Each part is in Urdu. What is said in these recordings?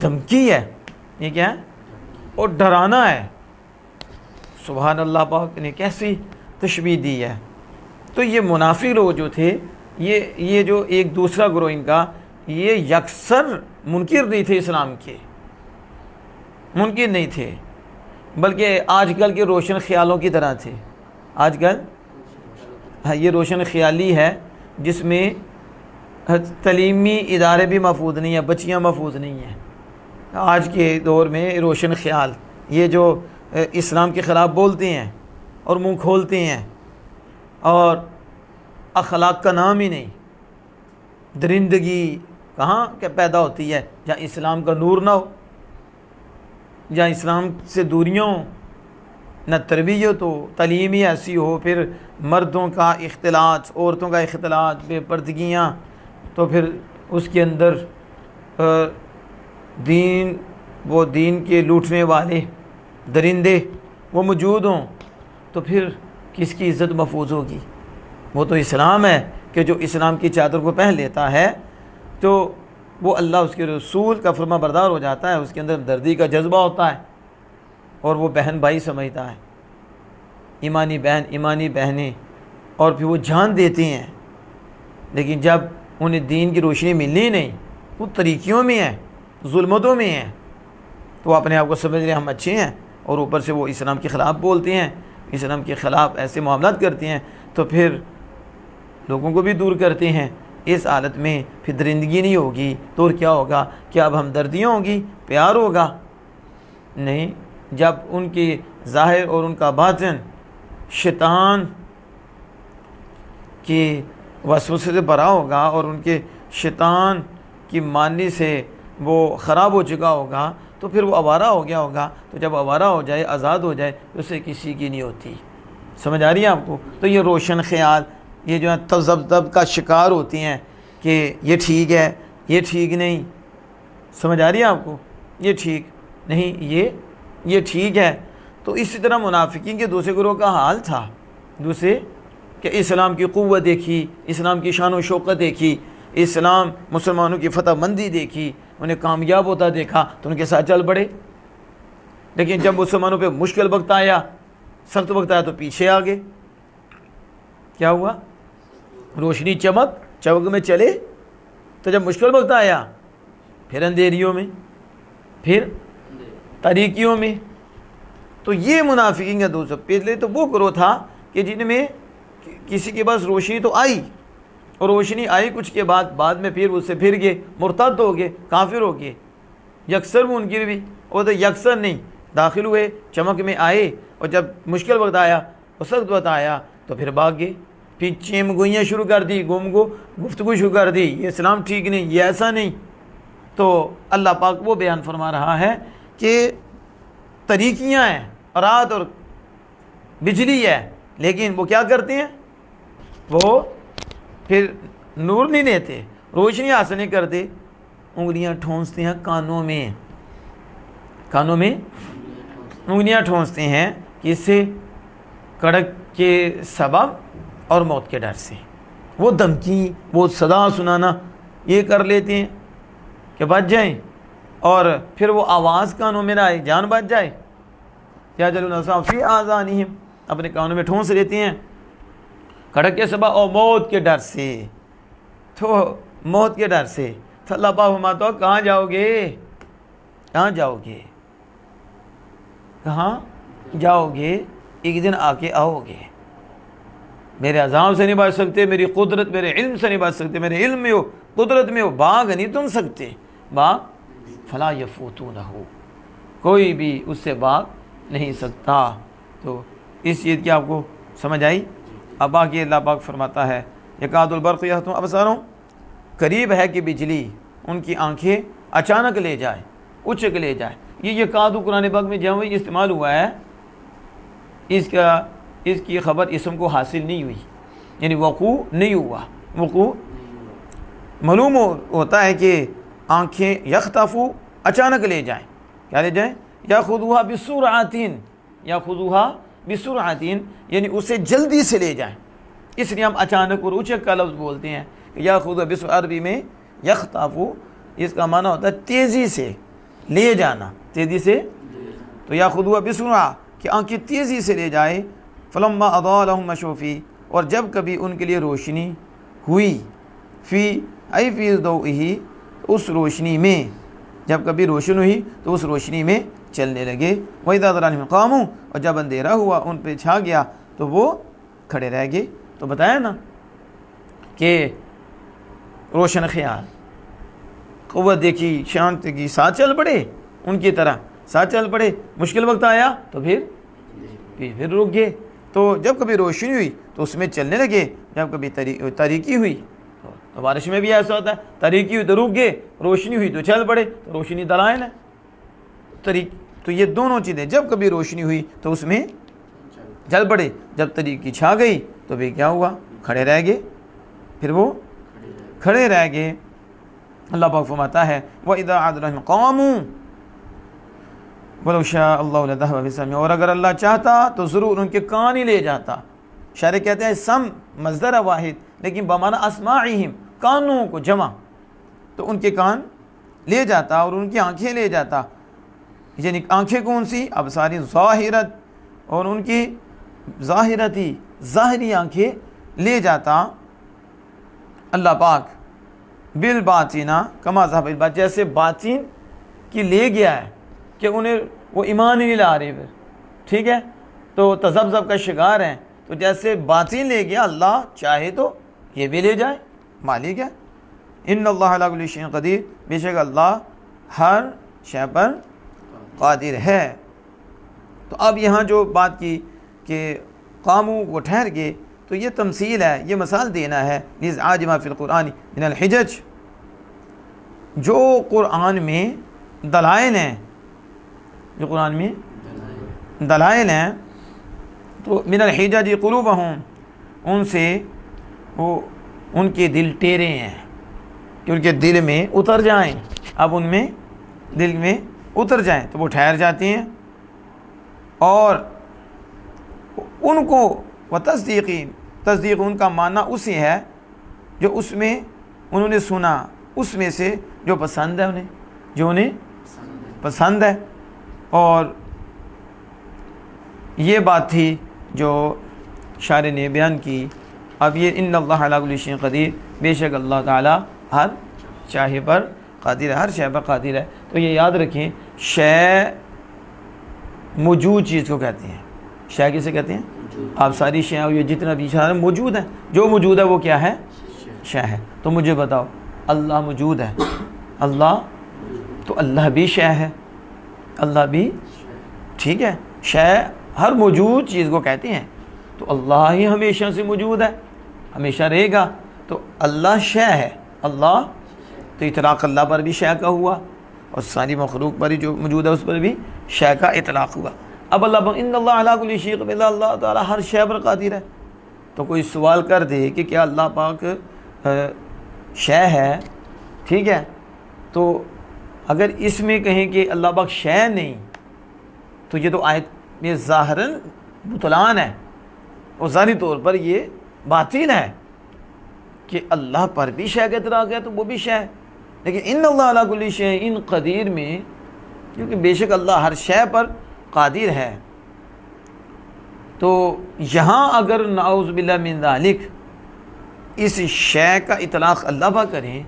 دھمکی ہے، یہ کیا ہے؟ اور ڈرانا ہے۔ سبحان اللہ، پاک نے کیسی تشبیہ دی ہے۔ تو یہ منافق لوگ جو تھے، یہ جو ایک دوسرا گروہ ان کا، یہ یکسر منکر نہیں تھے، اسلام کے منکر نہیں تھے، بلکہ آج کل کے روشن خیالوں کی طرح تھے۔ آج کل یہ روشن خیالی ہے جس میں تعلیمی ادارے بھی محفوظ نہیں ہیں، بچیاں محفوظ نہیں ہیں۔ آج کے دور میں روشن خیال یہ جو اسلام کے خلاف بولتے ہیں اور منہ کھولتے ہیں، اور اخلاق کا نام ہی نہیں، درندگی کہاں کہ پیدا ہوتی ہے جہاں اسلام کا نور نہ ہو، جہاں اسلام سے دوریاں ہوں، نہ تربیت ہو، تعلیم ہی ایسی ہو، پھر مردوں کا اختلاط، عورتوں کا اختلاط، بے پردگیاں، تو پھر اس کے اندر دین کے لوٹنے والے درندے وہ موجود ہوں، تو پھر کس کی عزت محفوظ ہوگی؟ وہ تو اسلام ہے کہ جو اسلام کی چادر کو پہن لیتا ہے تو وہ اللہ اس کے رسول کا فرما بردار ہو جاتا ہے، اس کے اندر دردی کا جذبہ ہوتا ہے، اور وہ بہن بھائی سمجھتا ہے، ایمانی بہن ایمانی بہنیں، اور پھر وہ جان دیتے ہیں۔ لیکن جب انہیں دین کی روشنی ملنی نہیں، وہ طریقیوں میں ہیں، ظلمتوں میں ہیں، تو وہ اپنے آپ کو سمجھ رہے ہیں ہم اچھے ہیں، اور اوپر سے وہ اسلام کے خلاف بولتے ہیں، اسلام کے خلاف ایسے معاملات کرتے ہیں، تو پھر لوگوں کو بھی دور کرتے ہیں۔ اس حالت میں پھر درندگی نہیں ہوگی تو اور کیا ہوگا؟ کیا اب ہمدردیاں ہوں گی، پیار ہوگا؟ نہیں، جب ان کی ظاہر اور ان کا باطن شیطان کی وسوسے سے بھرا ہوگا، اور ان کے شیطان کی مانی سے وہ خراب ہو چکا ہوگا، تو پھر وہ آوارہ ہو گیا ہوگا۔ تو جب آوارہ ہو جائے، آزاد ہو جائے، تو اسے کسی کی نہیں ہوتی۔ سمجھ آ رہی ہے آپ کو؟ تو یہ روشن خیال یہ جو ہے تذبذب کا شکار ہوتی ہیں کہ یہ ٹھیک ہے، یہ ٹھیک نہیں۔ سمجھ آ رہی ہے آپ کو؟ یہ ٹھیک نہیں، یہ ٹھیک ہے۔ تو اسی طرح منافقین کے دوسرے گروہ کا حال تھا، دوسرے کہ اسلام کی قوت دیکھی، اسلام کی شان و شوکت دیکھی، اسلام مسلمانوں کی فتح مندی دیکھی، انہیں کامیاب ہوتا دیکھا تو ان کے ساتھ چل پڑے۔ لیکن جب مسلمانوں پہ مشکل وقت آیا، سخت وقت آیا، تو پیچھے آ گئے۔ کیا ہوا؟ روشنی چمک میں چلے، تو جب مشکل وقت آیا پھر اندھیریوں میں، پھر تاریکیوں میں۔ تو یہ منافقین کا دوست پہلے تو وہ گروہ تھا کہ جن میں کسی کے پاس روشنی تو آئی، اور روشنی آئی کچھ کے بعد میں پھر اس سے پھر گئے، مرتد ہو گئے، کافر ہو گئے۔ یکسر منکر بھی، اور تو یکسر نہیں، داخل ہوئے، چمک میں آئے، اور جب مشکل وقت آیا اور سخت وقت آیا تو پھر بھاگ گئے، پھر چیم گوئیاں شروع کر دی، گفتگو شروع کر دی، یہ اسلام ٹھیک نہیں، یہ ایسا نہیں۔ تو اللہ پاک وہ بیان فرما رہا ہے کہ طریقیاں ہیں، رات اور بجلی ہے، لیکن وہ کیا کرتے ہیں؟ وہ پھر نور نہیں دیتے، روشنی حاصل نہیں کرتے، انگلیاں ٹھونستے ہیں کانوں میں انگلیاں ٹھونستے ہیں، کس سے؟ کڑک کے سبب اور موت کے ڈر سے۔ وہ دھمکی، وہ صدا سنانا یہ کر لیتے ہیں کہ بچ جائیں، اور پھر وہ آواز کانوں میں نہ آئے، جان بچ جائے۔ یجعلون فی آذانہم، اپنے کانوں میں ٹھونس لیتے ہیں کڑک کے سبب اور موت کے ڈر سے۔ تو موت کے ڈر سے تو اللہ پاک فرماتا ہے کہاں جاؤ گے؟ کہاں جاؤ گے؟ کہاں جاؤ گے؟ ایک دن آ کے آؤ گے، میرے عذاب سے نہیں بچ سکتے، میری قدرت میرے علم سے نہیں بچ سکتے، میرے علم میں ہو، قدرت میں ہو، باغ نہیں تم سکتے، باغ فلا یفوتونہ، کوئی بھی اس سے باغ نہیں سکتا۔ تو اس چیز کی آپ کو سمجھ آئی؟ اب آگے اللہ پاک فرماتا ہے یکاد البرق یخطف ابصارہم، قریب ہے کہ بجلی ان کی آنکھیں اچانک لے جائے، اچک لے جائے۔ یہ یکاد قرآن پاک میں جہاں استعمال ہوا ہے، اس کی خبر اسم کو حاصل نہیں ہوئی، یعنی وقوع نہیں ہوا۔ وقوع معلوم ہوتا ہے کہ آنکھیں یخطفو اچانک لے جائیں، کیا لے جائیں؟ یاخذوها بسرعۃ، یاخذوها بسرعۃ، یعنی اسے جلدی سے لے جائیں۔ اس لیے ہم اچانک اور اچک کا لفظ بولتے ہیں کہ یاخذ بسرعۃ، عربی میں یخطفو اس کا معنی ہوتا ہے تیزی سے، لے جانا، تیزی سے، تو یا خودوا بسرعہ کہ آنکھیں تیزی سے لے جائے، فلما اضاء لهم مشوا فی، اور جب کبھی ان کے لیے روشنی ہوئی، فی ای فی ضوئہ، اس روشنی میں، جب کبھی روشن ہوئی تو اس روشنی میں چلنے لگے، وَإِذَا ذَرَا عَلَيْهِمْ قَامُوا، اور جب اندھیرا ہوا ان پہ چھا گیا تو وہ کھڑے رہ گئے۔ تو بتایا نا کہ روشن خیال، قوت دیکھی، شانتی کی، ساتھ چل پڑے، ان کی طرح ساتھ چل پڑے، مشکل وقت آیا تو پھر رک گئے۔ تو جب کبھی روشنی ہوئی تو اس میں چلنے لگے، جب کبھی تاریکی ہوئی تو بارش میں بھی ایسا ہوتا ہے، تاریکی ہوئی تو رک گئے، روشنی ہوئی تو چل پڑے، تو روشنی دلائل ہے۔ تو یہ دونوں چیزیں، جب کبھی روشنی ہوئی تو اس میں چل پڑے، جب تاریکی چھا گئی تو بھی کیا ہوا، کھڑے رہ گئے، پھر وہ کھڑے رہ گئے۔ اللہ پاک فرماتا ہے وَإِذَا عَادَ لَهُمْ قَامُوا وَلَوْ شَاءَ اللَّهُ لَذَهَبَ بِسَمْعِهِمْ، اور اگر اللہ چاہتا تو ضرور ان کے کان ہی لے جاتا۔ شاعر کہتے ہیں سم مصدر واحد لیکن بمعنی اسماعہم، کانوں کو جمع، تو ان کے کان لے جاتا اور ان کی آنکھیں لے جاتا، یعنی آنکھیں کون سی، ابصار ظاہرت، اور ان کی ظاہرتی ظاہری آنکھیں لے جاتا اللہ پاک، بالباطنہ کما ذهب الباطن، جیسے باطن کی لے گیا ہے کہ انہیں وہ ایمان ہی نہیں لا رہے، پھر ٹھیک ہے، تو تذبذب کا شکار ہیں، تو جیسے باطن لے گیا، اللہ چاہے تو یہ بھی لے جائے، مالک ہے۔ ان اللہ علی کل شیء قدیر، بے شک اللہ ہر شے پر قادر ہے۔ تو اب یہاں جو بات کی کہ قاموا وہ ٹھہر گئے، تو یہ تمثیل ہے، یہ مثال دینا ہے لِإِزْعَاجِ مَا فِي الْقُرْآنِ مِنَ الْحِجَجِ، جو قرآن میں دلائل ہیں، جو قرآن میں دلائل ہیں، تو من الحجج قلوبہم، ان سے وہ ان کے دل ٹیرے ہیں کہ ان کے دل میں اتر جائیں، اب ان میں دل میں اتر جائیں تو وہ ٹھہر جاتے ہیں، اور ان کو وتصدیقی، تصدیق ان کا معنی اسی ہے جو اس میں انہوں نے سنا، اس میں سے جو پسند ہے انہیں، جو انہیں پسند ہے۔ اور یہ بات تھی جو شاعر نے بیان کی۔ اب یہ ان اللہ علی کل شیء قدیر، بے شک اللہ تعالی ہر چاہے پر قادر ہے، ہر شے پر قادر ہے۔ تو یہ یاد رکھیں، شے موجود چیز کو کہتے ہیں، شے کسے کہتے ہیں، آپ ساری شے اور یہ جتنا بھی شے موجود ہے، جو موجود ہے وہ کیا ہے، شے ہے۔ تو مجھے بتاؤ، اللہ موجود ہے، اللہ تو اللہ بھی شے ہے، اللہ بھی ٹھیک ہے، شے ہر موجود چیز کو کہتے ہیں، تو اللہ ہی ہمیشہ سے موجود ہے، ہمیشہ رہے گا، تو اللہ شے ہے، اللہ تو اطلاق اللہ پر بھی شے کا ہوا، اور ساری مخلوق پر ہی جو موجود ہے اس پر بھی شے کا اطلاق ہوا۔ اب اللہ ان اللہ علی کل شیء قدیر، اللہ تعالیٰ ہر شے پر قادر ہے۔ تو کوئی سوال کر دے کہ کیا اللہ پاک شے ہے، ٹھیک ہے، تو اگر اس میں کہیں کہ اللہ پاک شے نہیں، تو یہ تو آیت میں ظاہراً بطلان ہے، اور ظاہری طور پر یہ باطل ہے کہ اللہ پر بھی شے کا اطلاق ہے تو وہ بھی شے ہے۔ لیکن ان اللہ علی کل شیء قدیر میں، کیونکہ بے شک اللہ ہر شے پر قادر ہے، تو یہاں اگر نعوذ باللہ من ذالک اس شے کا اطلاق اللہ پاک کریں،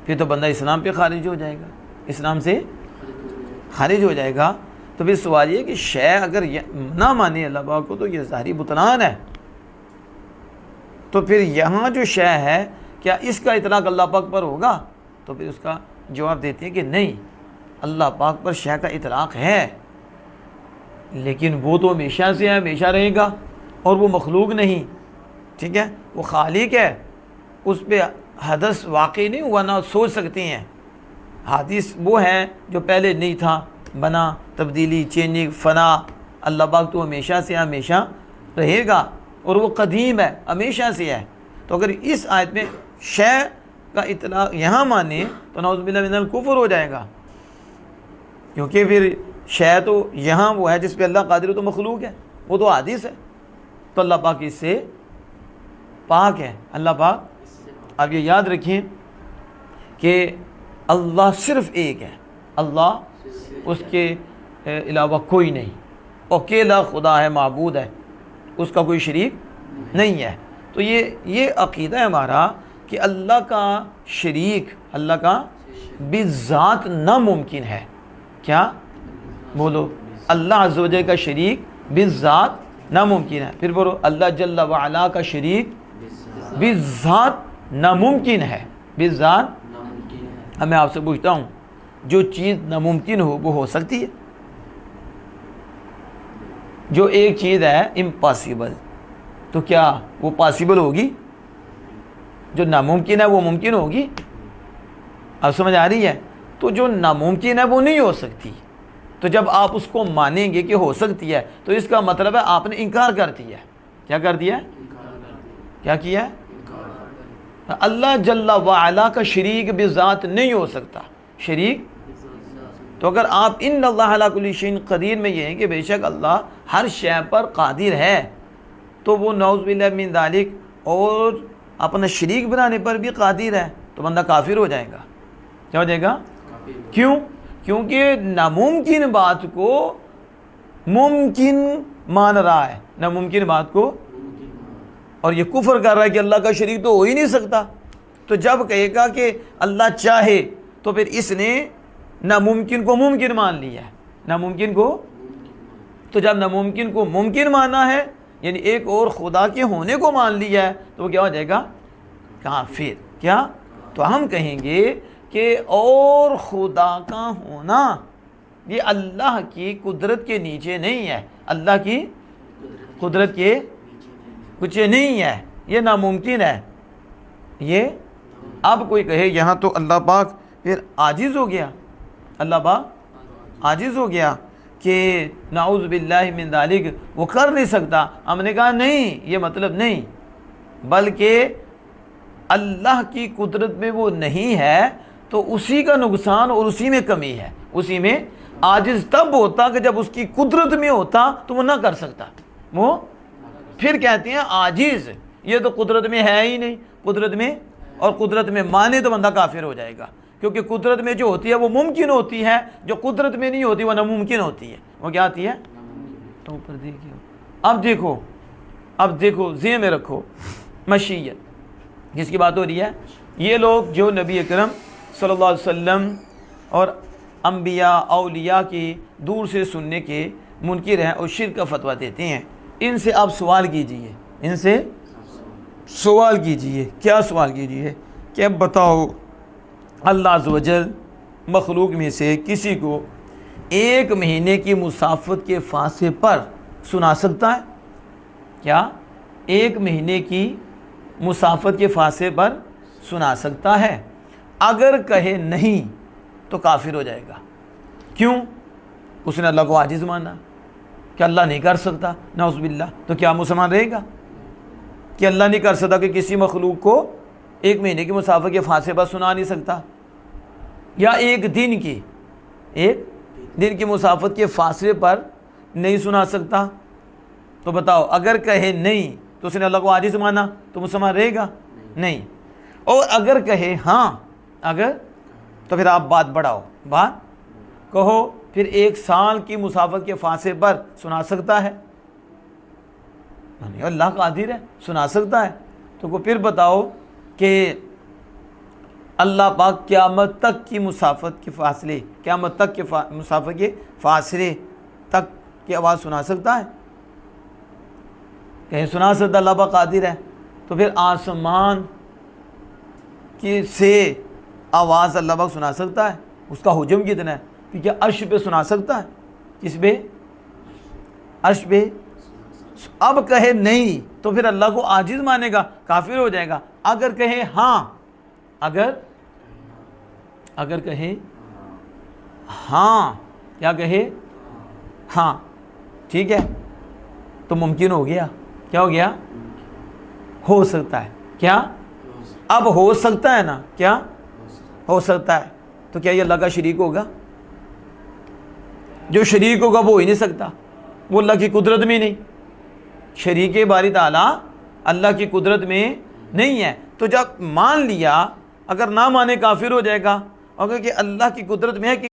پھر تو بندہ اسلام پہ خارج ہو جائے گا، اسلام سے خارج ہو جائے گا۔ تو پھر سوال یہ کہ شے اگر نہ مانے اللہ پاک کو تو یہ ظاہری بطلان ہے۔ تو پھر یہاں جو شے ہے کیا اس کا اطلاق اللہ پاک پر ہوگا؟ تو پھر اس کا جواب دیتے ہیں کہ نہیں، اللہ پاک پر شے کا اطلاق ہے، لیکن وہ تو ہمیشہ سے ہے، ہمیشہ رہے گا، اور وہ مخلوق نہیں، ٹھیک ہے، وہ خالق ہے، اس پہ حدث واقع نہیں ہوا، نہ سوچ سکتے ہیں۔ حادث وہ ہے جو پہلے نہیں تھا، بنا، تبدیلی، چینجنگ، فنا۔ اللہ پاک تو ہمیشہ سے ہمیشہ رہے گا، اور وہ قدیم ہے، ہمیشہ سے ہے۔ تو اگر اس آیت میں شے کا اطلاق یہاں مانے تو نعوذ باللہ من الکفر ہو جائے گا، کیونکہ پھر شے تو یہاں وہ ہے جس پہ اللہ قادر، تو مخلوق ہے، وہ تو حادث ہے، تو اللہ پاک اس سے پاک ہے، اللہ پاک۔ اب یہ یاد رکھیں کہ اللہ صرف ایک ہے، اللہ اس کے علاوہ کوئی نہیں، اکیلا خدا ہے، معبود ہے، اس کا کوئی شریک نہیں ہے۔ تو یہ عقیدہ ہے ہمارا کہ اللہ کا شریک، اللہ کا بذات ناممکن ہے۔ کیا بولو؟ اللہ عز و جل کا شریک بذات ناممکن ہے۔ پھر بولو اللہ جل وعلا کا شریک بذات ناممکن ہے، بذات۔ اب میں آپ سے پوچھتا ہوں، جو چیز ناممکن ہو وہ ہو سکتی ہے؟ جو ایک چیز ہے امپاسبل، تو کیا وہ پاسبل ہوگی؟ جو ناممکن ہے وہ ممکن ہوگی؟ اب سمجھ آ رہی ہے؟ تو جو ناممکن ہے وہ نہیں ہو سکتی، تو جب آپ اس کو مانیں گے کہ ہو سکتی ہے تو اس کا مطلب ہے آپ نے انکار کر دیا ہے۔ کیا کر دیا ہے؟ کیا کیا ہے؟ اللہ جل وعلا کا شریک بذات نہیں ہو سکتا، شریک۔ تو اگر آپ ان اللہ علی کل شیء قدیر میں یہ ہے کہ بے شک اللہ ہر شے پر قادر ہے، تو وہ نعوذ باللہ من ذالک اور اپنا شریک بنانے پر بھی قادر ہے، تو بندہ کافر ہو جائے گا۔ کیا ہو جائے گا؟ کیوں؟ کیونکہ ناممکن بات کو ممکن مان رہا ہے، ناممکن بات کو، اور یہ کفر کر رہا ہے کہ اللہ کا شریک تو ہو ہی نہیں سکتا۔ تو جب کہے گا کہ اللہ چاہے تو پھر اس نے ناممکن کو ممکن مان لیا ہے، ناممکن کو۔ تو جب ناممکن کو ممکن مانا ہے، یعنی ایک اور خدا کے ہونے کو مان لیا ہے، تو وہ کیا ہو جائے گا؟ کافر۔ کیا؟ تو ہم کہیں گے کہ اور خدا کا ہونا یہ اللہ کی قدرت کے نیچے نہیں ہے، اللہ کی قدرت کے کچھ نہیں ہے، یہ ناممکن ہے۔ یہ اب کوئی کہے یہاں تو اللہ پاک پھر عاجز ہو گیا، اللہ پاک عاجز ہو گیا کہ نعوذ باللہ من ذالک وہ کر نہیں سکتا۔ ہم نے کہا نہیں، یہ مطلب نہیں، بلکہ اللہ کی قدرت میں وہ نہیں ہے تو اسی کا نقصان اور اسی میں کمی ہے، اسی میں عاجز تب ہوتا کہ جب اس کی قدرت میں ہوتا تو وہ نہ کر سکتا، وہ پھر کہتے ہیں عاجز، یہ تو قدرت میں ہے ہی نہیں، قدرت میں، اور قدرت میں مانے تو بندہ کافر ہو جائے گا، کیونکہ قدرت میں جو ہوتی ہے وہ ممکن ہوتی ہے، جو قدرت میں نہیں ہوتی وہ ناممکن ہوتی ہے۔ وہ کیا آتی ہے؟ تو اوپر دیکھیے، اب دیکھو ذہن میں رکھو، مشیت کس کی بات ہو رہی ہے؟ یہ لوگ جو نبی اکرم صلی اللہ علیہ وسلم اور انبیاء اولیاء کی دور سے سننے کے منکر ہیں اور شرک کا فتویٰ دیتے ہیں، ان سے آپ سوال کیجئے، ان سے سوال کیجئے۔ کیا سوال کیجئے؟ کہ اب بتاؤ اللہ عز و جل مخلوق میں سے کسی کو 1 مہینے کی مسافت کے فاصلے پر سنا سکتا ہے؟ کیا 1 مہینے کی مسافت کے فاصلے پر سنا سکتا ہے؟ اگر کہے نہیں تو کافر ہو جائے گا۔ کیوں؟ اس نے اللہ کو عاجز مانا کہ اللہ نہیں کر سکتا، نعوذ باللہ۔ تو کیا مسلمان رہے گا کہ اللہ نہیں کر سکتا، کہ کسی مخلوق کو 1 مہینے کی مسافت کے فاصلے پر سنا نہیں سکتا، یا 1 دن کی مسافت کے فاصلے پر نہیں سنا سکتا؟ تو بتاؤ، اگر کہے نہیں تو اس نے اللہ کو عاجز مانا تو مسلمان رہے گا؟ نہیں۔ اور اگر کہے ہاں، اگر، تو پھر آپ بات بڑھاؤ، بات کہو، پھر 1 سال کی مسافت کے فاصلے پر سنا سکتا ہے؟ اللہ قادر ہے، سنا سکتا ہے۔ تو پھر بتاؤ کہ اللہ پاک قیامت تک کی مسافت کے فاصلے، قیامت تک کے مسافت کے فاصلے تک کی آواز سنا سکتا ہے؟ کہیں سنا سکتا، اللہ پاک قادر ہے۔ تو پھر آسمان کی سے آواز اللہ پاک سنا سکتا ہے؟ اس کا حجم کتنا ہے؟ کہ کیا عرش پہ سنا سکتا ہے؟ کس پہ؟ عرش پہ۔ اب کہے نہیں تو پھر اللہ کو عاجز مانے گا، کافر ہو جائے گا۔ اگر کہے ہاں، اگر کہے ہاں، کیا کہے؟ ہاں، ٹھیک ہے، تو ممکن ہو گیا۔ کیا ہو گیا؟ ہو سکتا ہے۔ کیا؟ اب ہو سکتا ہے نا، کیا ہو سکتا ہے؟ تو کیا یہ اللہ کا شریک ہوگا؟ جو شریک ہوگا وہ ہو ہی نہیں سکتا، وہ اللہ کی قدرت میں نہیں، شریک باری تعالیٰ اللہ کی قدرت میں نہیں ہے۔ تو جب مان لیا، اگر نہ مانے کافر ہو جائے گا، اور کہ اللہ کی قدرت میں ہے کہ